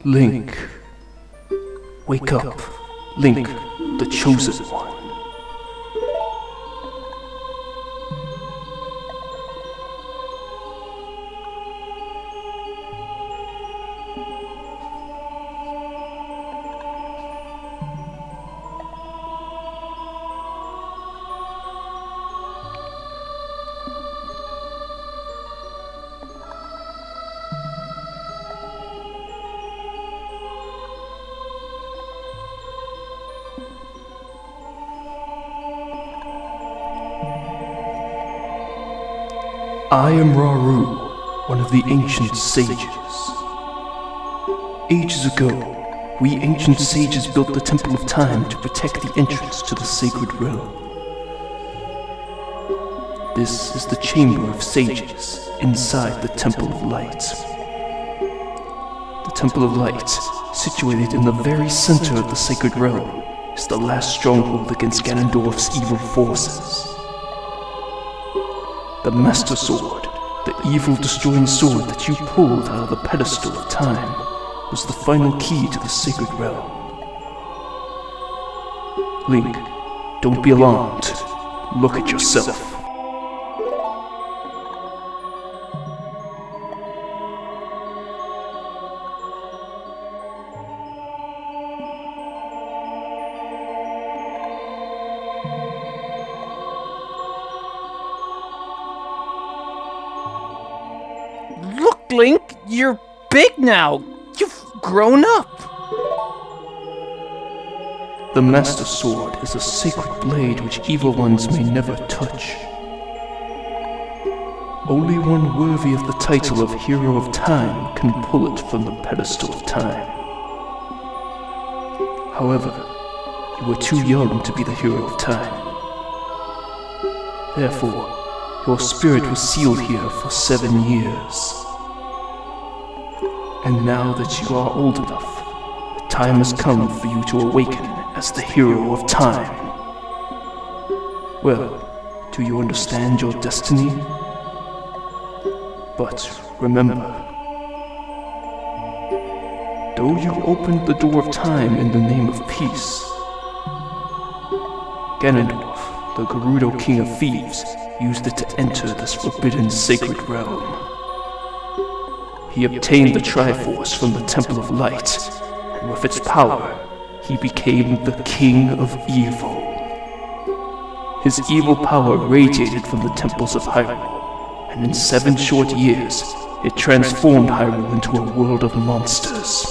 Link. Wake up, Link, the chosen one. I am Raru, one of the ancient sages. Ages ago, we ancient sages built the Temple of Time to protect the entrance to the sacred realm. This is the Chamber of Sages inside the Temple of Light. The Temple of Light, situated in the very center of the sacred realm, is the last stronghold against Ganondorf's evil forces. The Master Sword, the evil destroying sword that you pulled out of the pedestal of time, was the final key to the sacred realm. Link, don't be alarmed. Look at yourself. Look, Link, you're big now. You've grown up. The Master Sword is a sacred blade which evil ones may never touch. Only one worthy of the title of Hero of Time can pull it from the pedestal of time. However, you were too young to be the Hero of Time. Therefore, your spirit was sealed here for 7 years. And now that you are old enough, the time has come for you to awaken as the Hero of Time. Well, do you understand your destiny? But remember, though you opened the door of time in the name of peace, Ganondorf, the Gerudo King of Thieves, used it to enter this forbidden sacred realm. He obtained the Triforce from the Temple of Light, and with its power, he became the King of Evil. His evil power radiated from the temples of Hyrule, and in 7 short years, it transformed Hyrule into a world of monsters.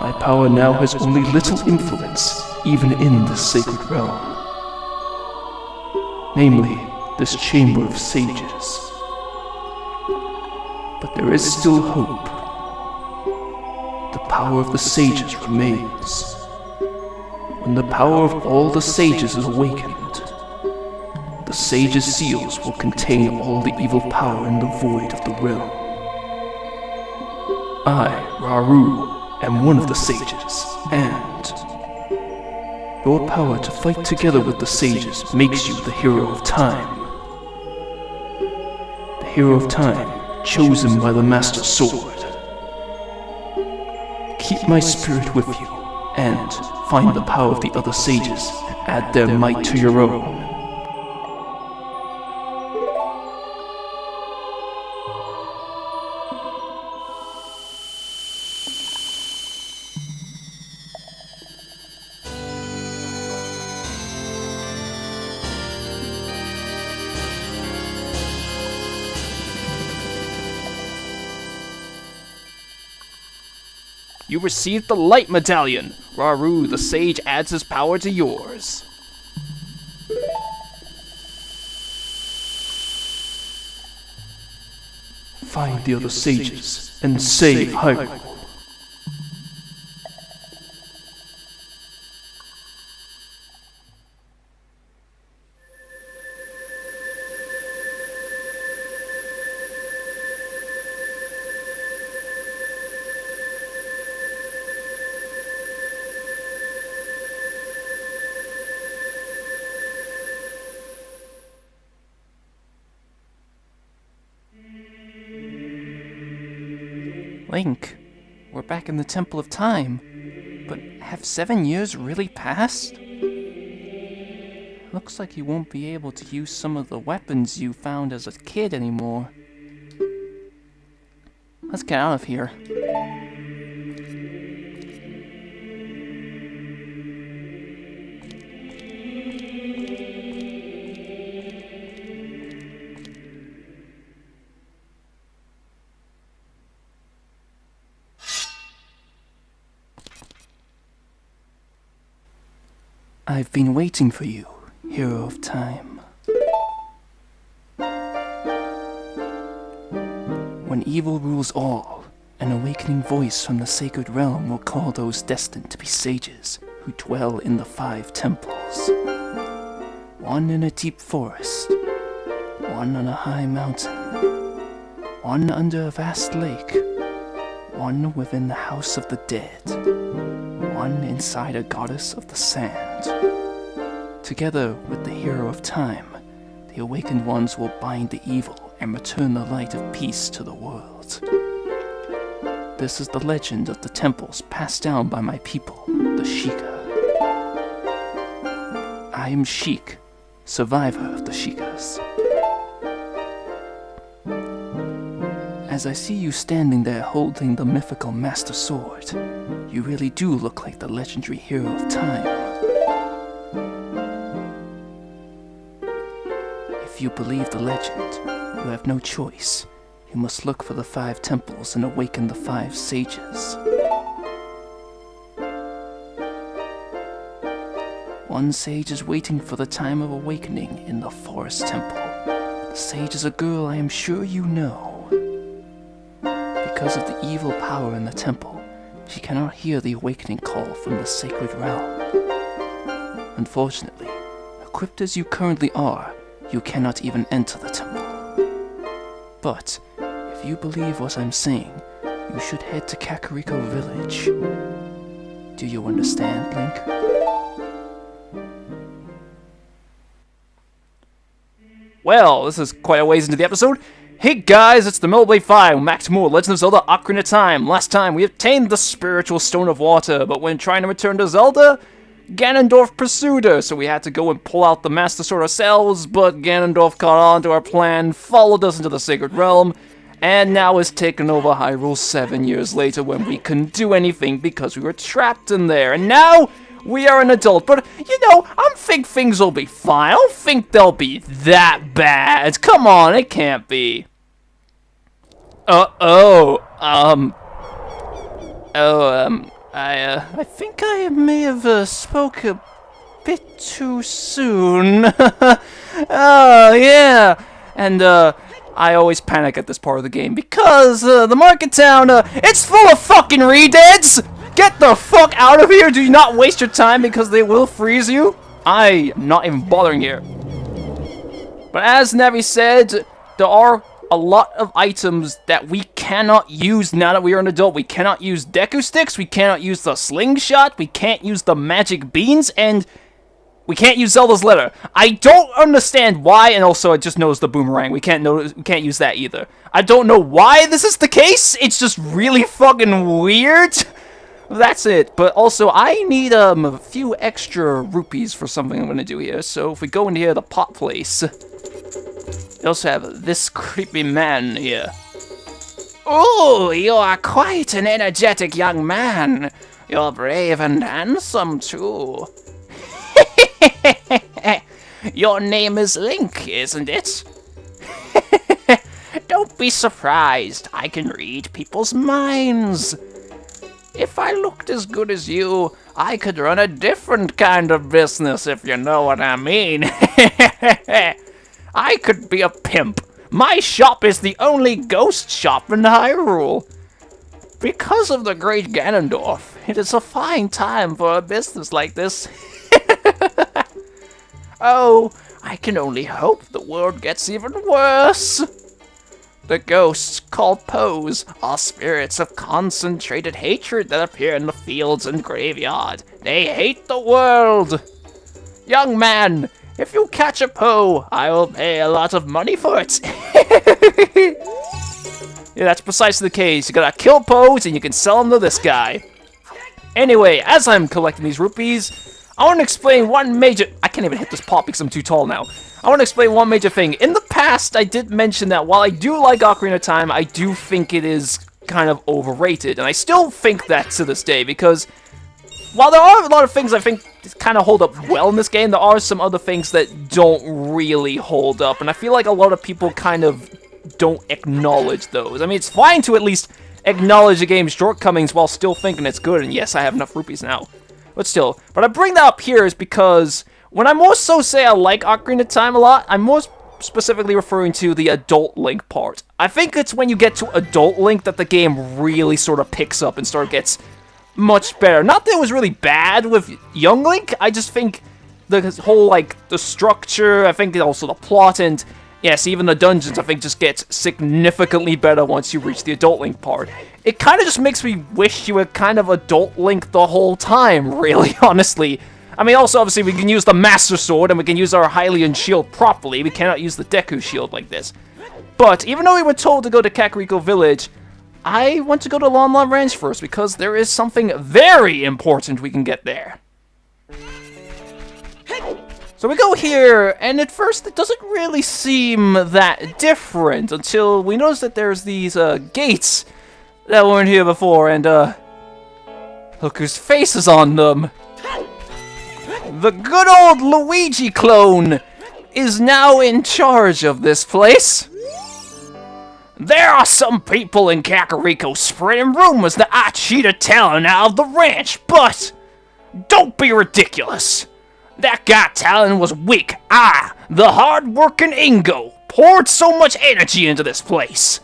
My power now has only little influence, even in this sacred realm. Namely, this Chamber of Sages. But there is still hope. The power of the sages remains. When the power of all the sages is awakened, the sages' seals will contain all the evil power in the void of the realm. I, Raru, am one of the sages, and your power to fight together with the sages makes you the Hero of Time. The Hero of Time, chosen by the Master Sword. Keep my spirit with you, and find the power of the other sages, and add their might to your own. You received the Light Medallion. Raru, the sage, adds his power to yours. Find the other sages and save Hyrule. Link, we're back in the Temple of Time. But have 7 years really passed? Looks like you won't be able to use some of the weapons you found as a kid anymore. Let's get out of here. I've been waiting for you, Hero of Time. When evil rules all, an awakening voice from the sacred realm will call those destined to be sages who dwell in the 5 temples. One in a deep forest, one on a high mountain, one under a vast lake, one within the house of the dead, one inside a goddess of the sand. Together with the Hero of Time, the awakened ones will bind the evil and return the light of peace to the world. This is the legend of the temples passed down by my people, the Sheikah. I am Sheik, survivor of the Sheikahs. As I see you standing there holding the mythical Master Sword, you really do look like the legendary Hero of Time. If you believe the legend, you have no choice. You must look for the 5 temples and awaken the 5 sages. One sage is waiting for the time of awakening in the Forest Temple. The sage is a girl I am sure you know. Because of the evil power in the temple, she cannot hear the awakening call from the sacred realm. Unfortunately, equipped as you currently are, you cannot even enter the temple. But, if you believe what I'm saying, you should head to Kakariko Village. Do you understand, Link? Well, this is quite a ways into the episode. Hey guys, it's the Millblade 5, Max Moore, Legend of Zelda Ocarina of Time. Last time, we obtained the Spiritual Stone of Water, but when trying to return to Zelda, Ganondorf pursued her, so we had to go and pull out the Master Sword ourselves, but Ganondorf caught on to our plan, followed us into the Sacred Realm, and now has taken over Hyrule 7 years later when we couldn't do anything because we were trapped in there. And now, we are an adult, but, you know, I think things will be fine. I don't think they'll be that bad. Come on, it can't be. I think I may have spoke a bit too soon. Oh, yeah. And, I always panic at this part of the game because, the market town, it's full of fucking re-deads! Get the fuck out of here! Do not waste your time because they will freeze you. I am not even bothering here. But as Navi said, there are a lot of items that we cannot use now that we are an adult. We cannot use Deku Sticks, we cannot use the Slingshot, we can't use the Magic Beans, and we can't use Zelda's Letter. I don't understand why, and also I just noticed the Boomerang. We can't use that either. I don't know why this is the case. It's just really fucking weird. That's it. But also, I need a few extra rupees for something I'm gonna do here. So if we go into here, the pot place. We also have this creepy man here. Oh, you are quite an energetic young man. You're brave and handsome too. Your name is Link, isn't it? Don't be surprised. I can read people's minds. If I looked as good as you, I could run a different kind of business, if you know what I mean. I could be a pimp. My shop is the only ghost shop in Hyrule. Because of the great Ganondorf, it is a fine time for a business like this. Oh, I can only hope the world gets even worse. The ghosts, called Poes, are spirits of concentrated hatred that appear in the fields and graveyard. They hate the world. Young man, if you catch a Poe, I will pay a lot of money for it. Yeah, that's precisely the case. You gotta kill Pose, and you can sell them to this guy. Anyway, as I'm collecting these rupees, I want to explain one major... I can't even hit this pop because I'm too tall now. I want to explain one major thing. In the past, I did mention that while I do like Ocarina of Time, I do think it is kind of overrated. And I still think that to this day, because while there are a lot of things I think kind of hold up well in this game, there are some other things that don't really hold up. And I feel like a lot of people kind of don't acknowledge those. I mean, it's fine to at least acknowledge the game's shortcomings while still thinking it's good. And yes, I have enough rupees now. But still, but I bring that up here is because when I more so say I like Ocarina of Time a lot, I'm more specifically referring to the Adult Link part. I think it's when you get to Adult Link that the game really sort of picks up and sort of gets much better. Not that it was really bad with Young Link, I just think the whole, like, the structure, I think also the plot, and yes, even the dungeons, I think just gets significantly better once you reach the Adult Link part. It kind of just makes me wish you were kind of Adult Link the whole time, really, honestly. I mean, also, obviously, we can use the Master Sword, and we can use our Hylian Shield properly. We cannot use the Deku Shield like this. But, even though we were told to go to Kakariko Village, I want to go to Lon Lon Ranch first, because there is something very important we can get there. So we go here, and at first it doesn't really seem that different until we notice that there's these gates that weren't here before, and look whose face is on them. The good old Luigi clone is now in charge of this place. There are some people in Kakariko spreading rumors that I cheated Talon out of the ranch, but don't be ridiculous. That guy Talon was weak. I, the hard-working Ingo, poured so much energy into this place.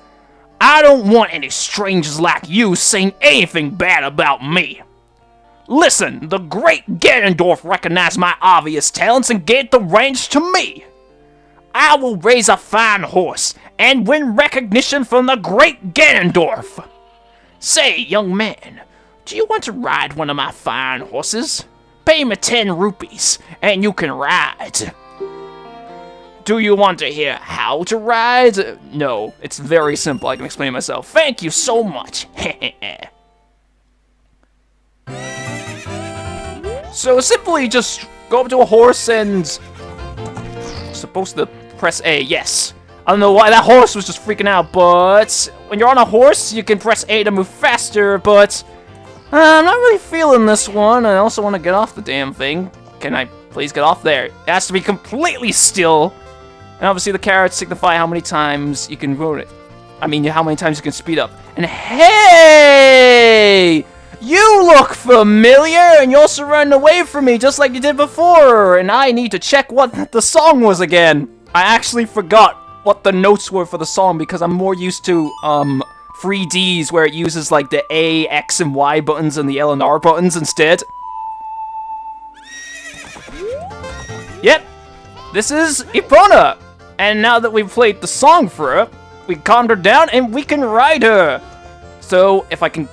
I don't want any strangers like you saying anything bad about me. Listen, the great Ganondorf recognized my obvious talents and gave the ranch to me. I will raise a fine horse and win recognition from the great Ganondorf. Say, young man, do you want to ride one of my fine horses? Pay me 10 rupees, and you can ride. Do you want to hear how to ride? No, it's very simple. I can explain myself. Thank you so much. So simply just go up to a horse and... supposed to press A, yes. I don't know why that horse was just freaking out, but when you're on a horse, you can press A to move faster, but I'm not really feeling this one. I also want to get off the damn thing. Can I please get off there? It has to be completely still. And obviously the carrots signify how many times you can roll it. I mean, how many times you can speed up. And hey! You look familiar, and you're also running away from me just like you did before. And I need to check what the song was again. I actually forgot what the notes were for the song because I'm more used to 3Ds where it uses like the A, X, and Y buttons and the L and R buttons instead. Yep, this is Epona. And now that we've played the song for her, we calmed her down and we can ride her. So if I can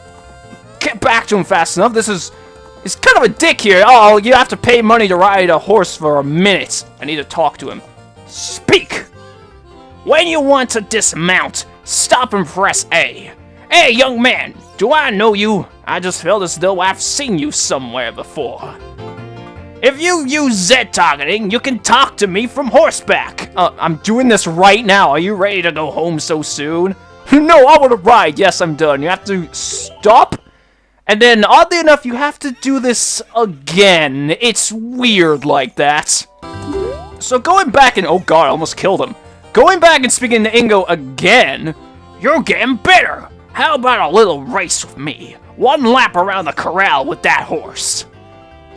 get back to him fast enough, he's kind of a dick here. Oh, you have to pay money to ride a horse for a minute. I need to talk to him. Speak! When you want to dismount, stop and press A. Hey, young man, do I know you? I just felt as though I've seen you somewhere before. If you use Z targeting, you can talk to me from horseback. I'm doing this right now. Are you ready to go home so soon? No, I want to ride. Yes, I'm done. You have to stop. And then, oddly enough, you have to do this again. It's weird like that. So going back and... oh god, I almost killed him. Going back and speaking to Ingo again. You're getting better. How about a little race with me? One lap around the corral with that horse.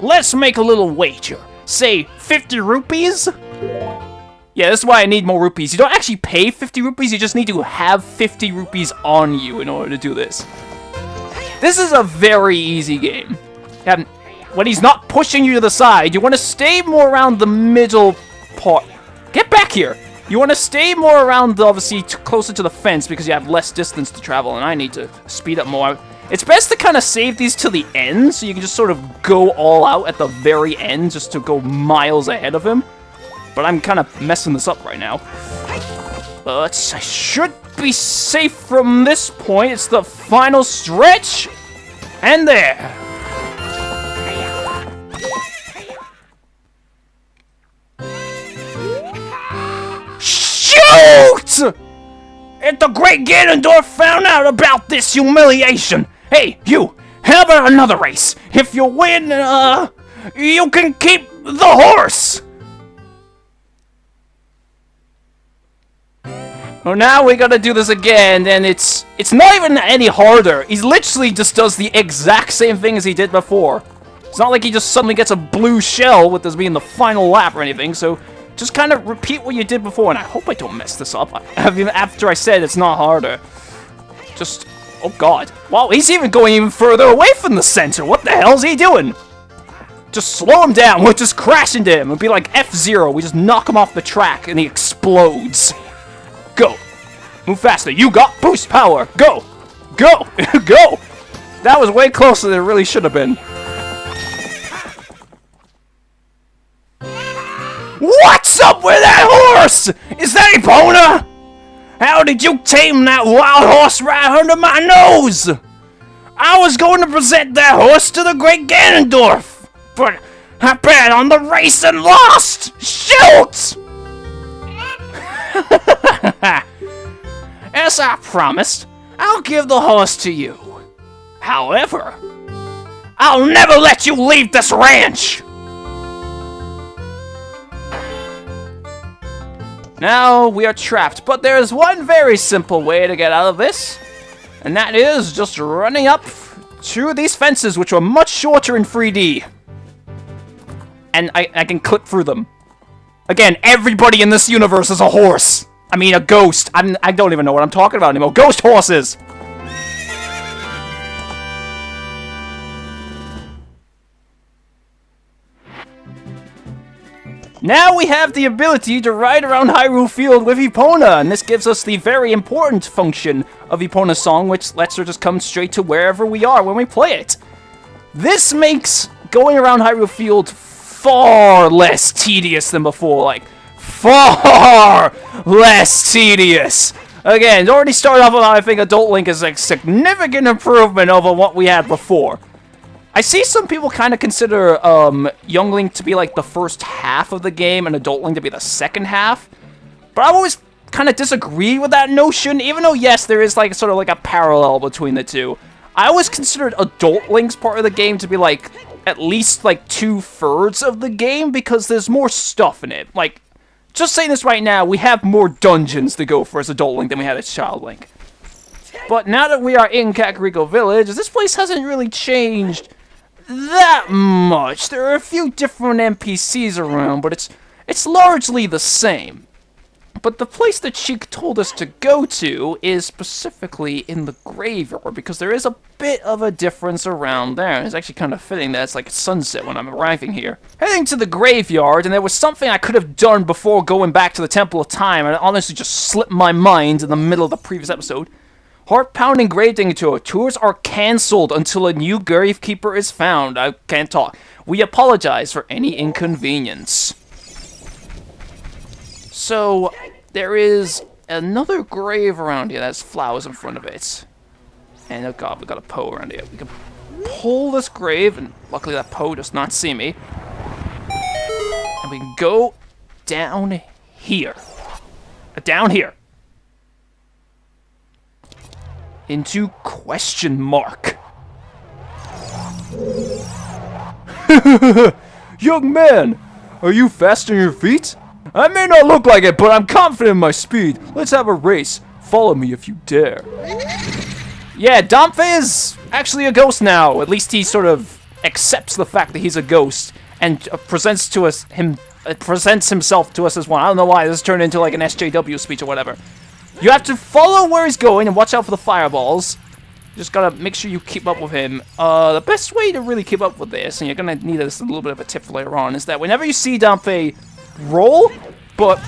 Let's make a little wager. Say 50 rupees? Yeah, that's why I need more rupees. You don't actually pay 50 rupees, you just need to have 50 rupees on you in order to do this. This is a very easy game. And when he's not pushing you to the side, you want to stay more around the middle part. Get back here! You want to stay more around, obviously, closer to the fence because you have less distance to travel, and I need to speed up more. It's best to kind of save these to the end, so you can just sort of go all out at the very end, just to go miles ahead of him. But I'm kind of messing this up right now. But I should be safe from this point. It's the final stretch. And there. Shoot! If the great Ganondorf found out about this humiliation. Hey, you, how about another race? If you win, you can keep the horse. Well, now we gotta do this again, and it's not even any harder. He literally just does the exact same thing as he did before. It's not like he just suddenly gets a blue shell with this being the final lap or anything, so just kind of repeat what you did before, and I hope I don't mess this up. After I said it's not harder. Just, oh god. Wow, he's even going even further away from the center. What the hell is he doing? Just slow him down. We'll just crash into him. It'll be like F-Zero. We just knock him off the track, and he explodes. Go. Move faster. You got boost power. Go. Go. Go. That was way closer than it really should have been. What's up with that horse? Is that Epona? How did you tame that wild horse right under my nose? I was going to present that horse to the great Ganondorf, but I bet on the race and lost. Shoot! As I promised, I'll give the horse to you. However, I'll never let you leave this ranch. Now we are trapped, but there is one very simple way to get out of this, and that is just running up to these fences, which are much shorter in 3D. And I can clip through them. Again, everybody in this universe is a horse. I mean, a ghost. I don't even know what I'm talking about anymore. Ghost horses! Now we have the ability to ride around Hyrule Field with Epona, and this gives us the very important function of Epona's song, which lets her just come straight to wherever we are when we play it. This makes going around Hyrule Field far less tedious than before, like, far less tedious. Again, it already started off with how I think Adult Link is a significant improvement over what we had before. I see some people kind of consider Young Link to be like the first half of the game and Adult Link to be the second half. But I've always kind of disagreed with that notion, even though, yes, there is like sort of like a parallel between the two. I always considered Adult Link's part of the game to be like at least like 2/3 of the game because there's more stuff in it. Like, just saying this right now, we have more dungeons to go for as Adult Link than we had as Child Link. But now that we are in Kakariko Village, this place hasn't really changed that much. There are a few different NPCs around, but it's largely the same. But the place that Sheik told us to go to is specifically in the graveyard, because there is a bit of a difference around there. It's actually kind of fitting that it's like sunset when I'm arriving here. Heading to the graveyard, and there was something I could have done before going back to the Temple of Time, and it honestly just slipped my mind in the middle of the previous episode. Heart-pounding gravedigging tour. Tours are cancelled until a new gravekeeper is found. I can't talk. We apologize for any inconvenience. So, there is another grave around here that has flowers in front of it. And oh god, we got a Poe around here. We can pull this grave, and luckily that Poe does not see me. And we can go down here. Down here. Into question mark. Young man, are you fast on your feet? I may not look like it, but I'm confident in my speed. Let's have a race. Follow me if you dare. Yeah, Dampé is actually a ghost now. At least he sort of accepts the fact that he's a ghost and presents himself to us as one. I don't know why this turned into like an SJW speech or whatever. You have to follow where he's going and watch out for the fireballs. You just gotta make sure you keep up with him. The best way to really keep up with this, and you're gonna need a little bit of a tip for later on, is that whenever you see Dampé roll, but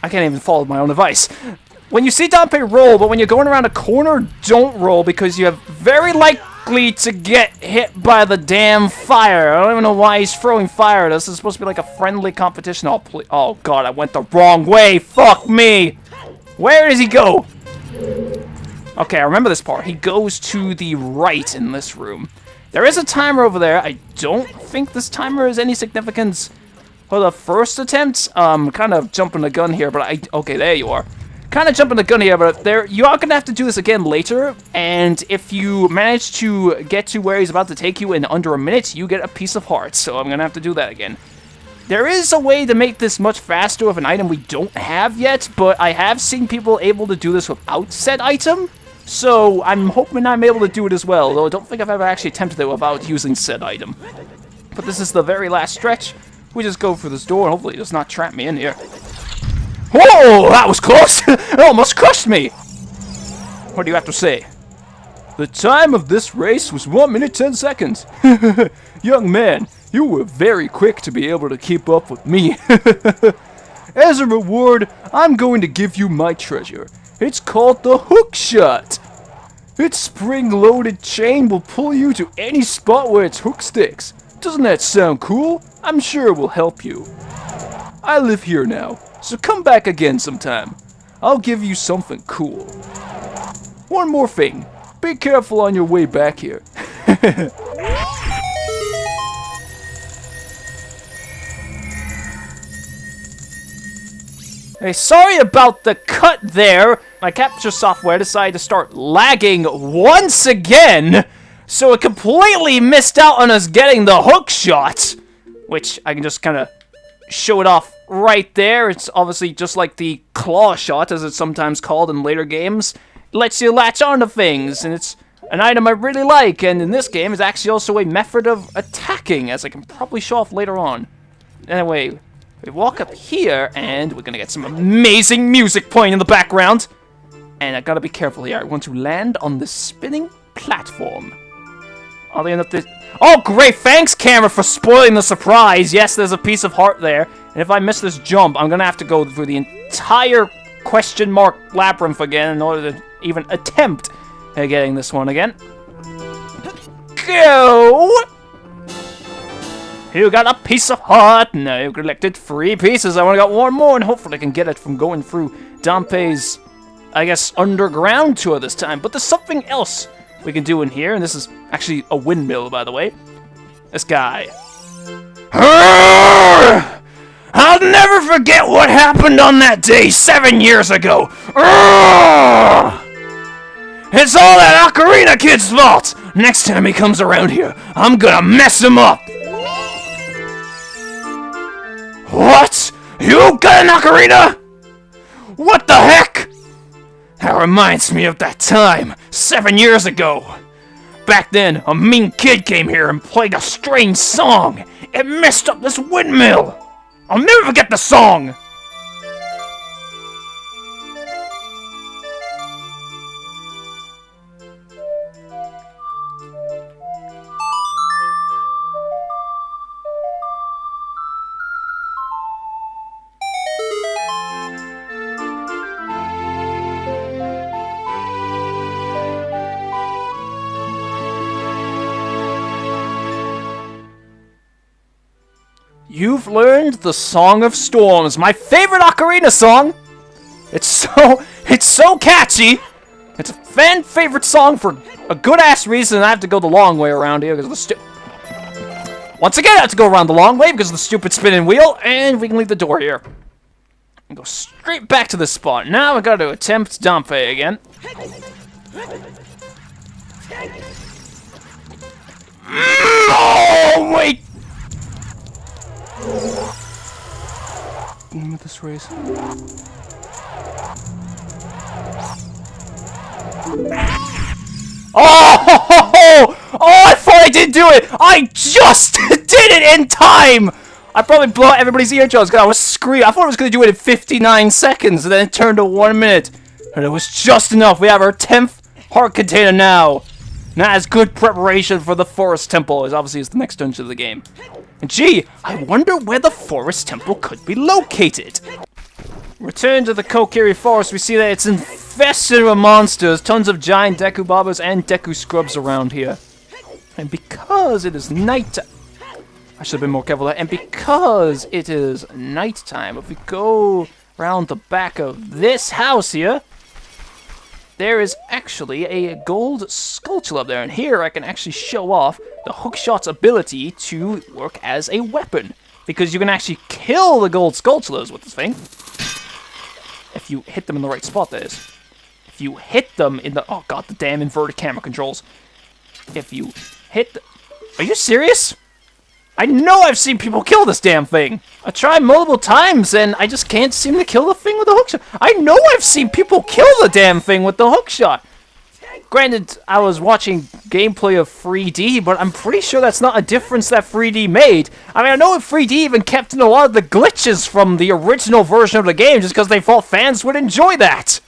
I can't even follow my own advice. When you see Dampé roll, but when you're going around a corner, don't roll because you have very likely to get hit by the damn fire. I don't even know why he's throwing fire at us. This is supposed to be like a friendly competition. Oh god, I went the wrong way. Fuck me. Where does he go? Okay, I remember this part. He goes to the right in this room. There is a timer over there. I don't think this timer has any significance for the first attempt. Kind of jumping the gun here, but okay, there you are. Kind of jumping the gun here, but you are gonna have to do this again later. And if you manage to get to where he's about to take you in under a minute, you get a piece of heart. So I'm gonna have to do that again. There is a way to make this much faster with an item we don't have yet, but I have seen people able to do this without said item. So I'm hoping I'm able to do it as well, though I don't think I've ever actually attempted it without using said item. But this is the very last stretch. We just go through this door and hopefully it does not trap me in here. Whoa, that was close! It almost crushed me! What do you have to say? The time of this race was 1 minute 10 seconds. Young man, you were very quick to be able to keep up with me. As a reward, I'm going to give you my treasure. It's called the hook shot. Its spring-loaded chain will pull you to any spot where its hook sticks. Doesn't that sound cool? I'm sure it will help you. I live here now, so come back again sometime. I'll give you something cool. One more thing. Be careful on your way back here. Hey, sorry about the cut there. My capture software decided to start lagging once again, so it completely missed out on us getting the hook shot, which I can just kind of show it off right there. It's obviously just like the claw shot, as it's sometimes called in later games. It lets you latch onto things, and it's an item I really like, and in this game, it's actually also a method of attacking, as I can probably show off later on. Anyway, we walk up here, and we're gonna get some amazing music playing in the background. And I gotta be careful here. I want to land on the spinning platform. I'll end up this. Oh, great! Thanks, camera, for spoiling the surprise. Yes, there's a piece of heart there. And if I miss this jump, I'm gonna have to go through the entire question mark labyrinth again in order to even attempt at getting this one again. Go! You got a piece of heart. Now you've collected 3 pieces. I only got 1 more, and hopefully I can get it from going through Dampé's, I guess, underground tour this time. But there's something else we can do in here, and this is actually a windmill, by the way. This guy. I'll never forget what happened on that day 7 years ago. It's all that Ocarina kid's fault. Next time he comes around here, I'm gonna mess him up. What? You got an ocarina? What the heck? That reminds me of that time, 7 years ago. Back then, a mean kid came here and played a strange song. It messed up this windmill. I'll never forget the song. You've learned the Song of Storms, my favorite Ocarina song. It's so catchy. It's a fan favorite song for a good ass reason. I have to go the long way around here because of the once again, I have to go around the long way because of the stupid spinning wheel, and we can leave the door here and go straight back to this spot. Now we got to attempt Dampé again. Oh wait. With this race. Oh! I thought I did do it! I just did it in time! I probably blew out everybody's eardrums because I was screaming. I thought I was going to do it in 59 seconds, and then it turned to 1 minute. And it was just enough. We have our 10th heart container now. And that is good preparation for the Forest Temple, as obviously is the next dungeon of the game. And gee, I wonder where the Forest Temple could be located. Return to the Kokiri Forest, we see that it's infested with monsters. Tons of giant Deku Bobbers and Deku Scrubs around here. And because it is night... I should have been more careful there. And because it is nighttime, if we go around the back of this house here, there is actually a gold sculpture up there. And here I can actually show off the hookshot's ability to work as a weapon. Because you can actually kill the gold sculptures with this thing. If you hit them in the right spot, that is. If you hit them in the... Oh god, the damn inverted camera controls. If you hit the... Are you serious? I know I've seen people kill this damn thing. I tried multiple times and I just can't seem to kill the thing with the hookshot. I know I've seen people kill the damn thing with the hookshot. Granted, I was watching gameplay of 3D, but I'm pretty sure that's not a difference that 3D made. I mean, I know 3D even kept in a lot of the glitches from the original version of the game just because they thought fans would enjoy that.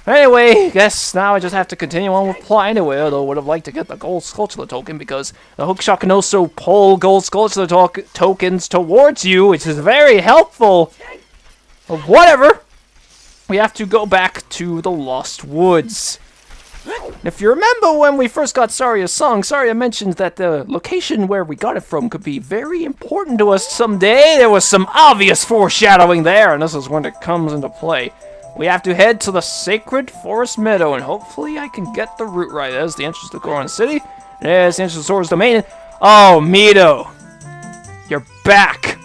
Anyway, guess now I just have to continue on with plot anyway, although I would have liked to get the gold sculpture token because the hookshot can also pull gold sculpture tokens towards you, which is very helpful. But whatever. We have to go back to the Lost Woods. If you remember when we first got Saria's song, Saria mentioned that the location where we got it from could be very important to us someday. There was some obvious foreshadowing there, and this is when it comes into play. We have to head to the Sacred Forest Meadow, and hopefully I can get the route right. There's the entrance to Goron City. There's the entrance to Sora's Domain. Oh, Meadow. You're back.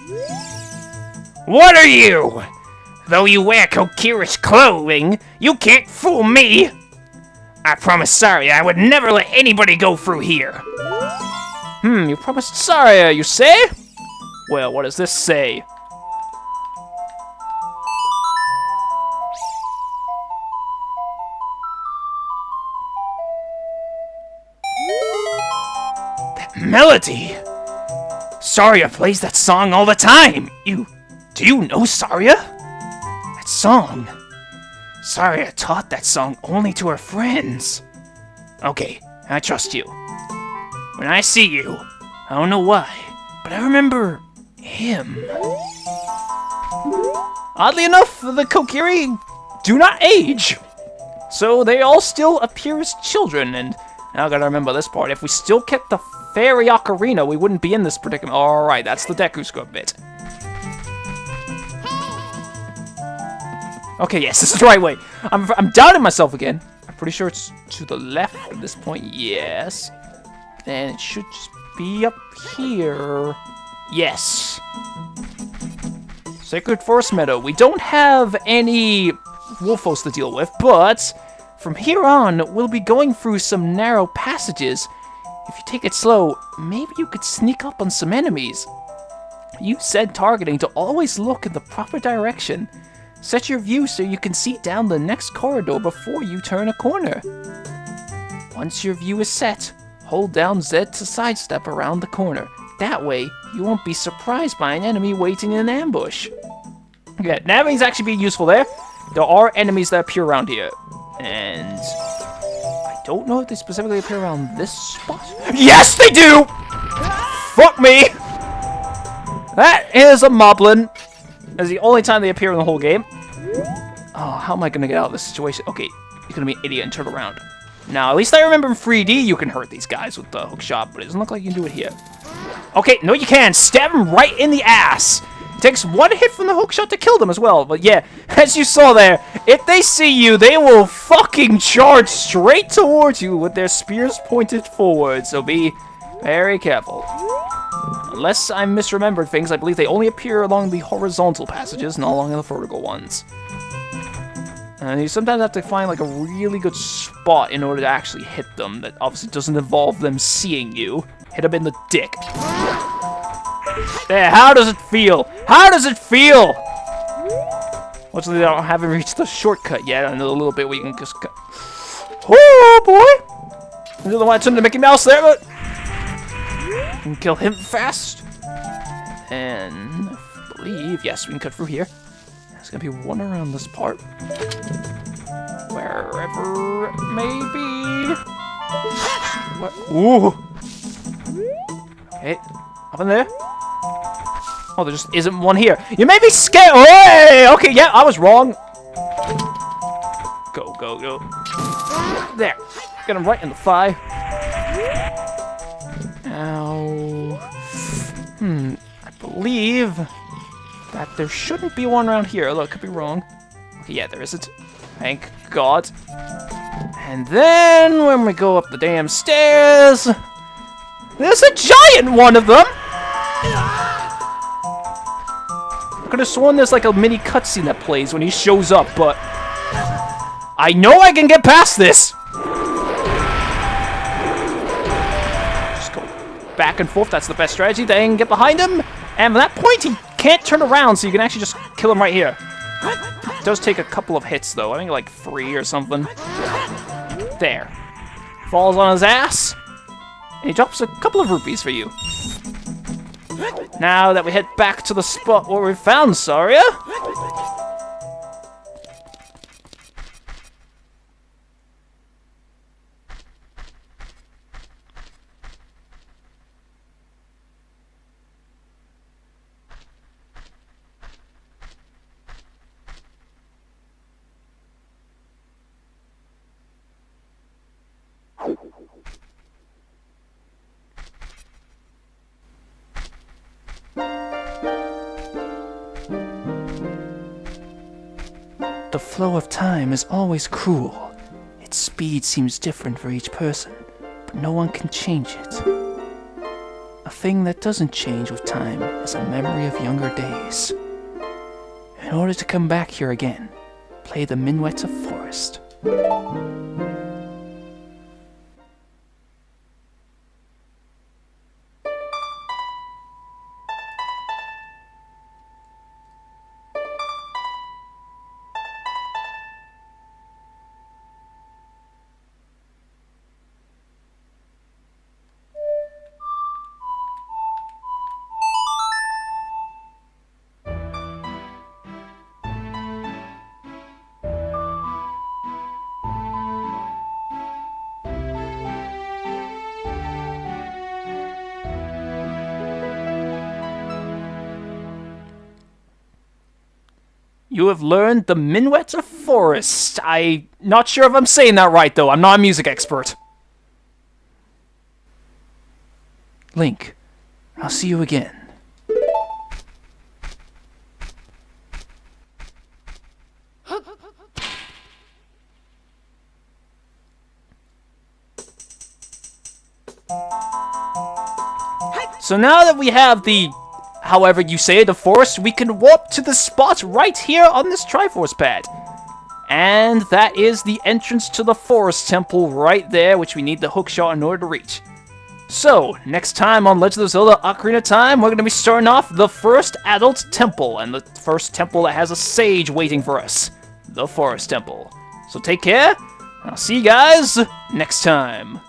What are you? Though you wear Kokiri's clothing, you can't fool me. I promised Saria I would never let anybody go through here. You promised Saria, you say? Well, what does this say? Melody! Saria plays that song all the time! Do you know Saria? That song? Saria taught that song only to her friends. Okay, I trust you. When I see you, I don't know why, but I remember him. Oddly enough, the Kokiri do not age. So they all still appear as children, and now I gotta remember this part. If we still kept the Fairy Ocarina, we wouldn't be in this predicament. Alright, that's the Deku Scrub bit. Okay, yes, this is the right way. I'm doubting myself again. I'm pretty sure it's to the left at this point. Yes. Then it should just be up here. Yes. Sacred Forest Meadow. We don't have any Wolfos to deal with, but from here on, we'll be going through some narrow passages. If you take it slow, maybe you could sneak up on some enemies. You said targeting to always look in the proper direction. Set your view so you can see down the next corridor before you turn a corner. Once your view is set, hold down Z to sidestep around the corner. That way, you won't be surprised by an enemy waiting in an ambush. Okay, naviging's actually being useful there. There are enemies that appear around here. And I don't know if they specifically appear around this spot. Yes, they do! Fuck me! That is a moblin. That's the only time they appear in the whole game. Oh, how am I gonna get out of this situation? Okay, you're gonna be an idiot and turn around. Now, at least I remember in 3D you can hurt these guys with the hook shot, but it doesn't look like you can do it here. Okay, no you can! Stab him right in the ass! It takes one hit from the hook shot to kill them as well, but yeah, as you saw there, if they see you, they will fucking charge straight towards you with their spears pointed forward, so be very careful. Unless I misremembered things, I believe they only appear along the horizontal passages, not along the vertical ones. And you sometimes have to find like a really good spot in order to actually hit them that obviously doesn't involve them seeing you. Hit them in the dick. There, how does it feel? How does it feel? Fortunately, I haven't reached the shortcut yet. I know a little bit where you can just... Oh, boy! I don't know why I turned to Mickey Mouse there, but... We can kill him fast. And I believe, yes, we can cut through here. There's gonna be one around this part. Wherever it may be. What? Ooh! Okay, up in there. Oh, there just isn't one here. You made me scared! Oh, hey! Okay, yeah, I was wrong. Go, go, go. There. Get him right in the thigh. Ow. I believe that there shouldn't be one around here. Look, could be wrong. Okay, yeah, there isn't. Thank God. And then, when we go up the damn stairs, there's a giant one of them! I could have sworn there's like a mini cutscene that plays when he shows up, but I know I can get past this! Just go back and forth, that's the best strategy. Then get behind him, and at that point he can't turn around, so you can actually just kill him right here. It does take a couple of hits, though. I think like 3 or something. There. Falls on his ass, and he drops a couple of rupees for you. Now that we head back to the spot where we found Saria, The flow of time is always cruel. Its speed seems different for each person, but no one can change it. A thing that doesn't change with time is a memory of younger days. In order to come back here again, play the Meadow Forest. you have learned the Meadow Forest. I'm not sure if I'm saying that right, though. I'm not a music expert. Link, I'll see you again. So now that we have the, however you say it, the forest, we can warp to the spot right here on this Triforce pad. And that is the entrance to the Forest Temple right there, which we need the hookshot in order to reach. So, next time on Legend of Zelda Ocarina of Time, we're going to be starting off the first adult temple, and the first temple that has a sage waiting for us, the Forest Temple. So take care, and I'll see you guys next time.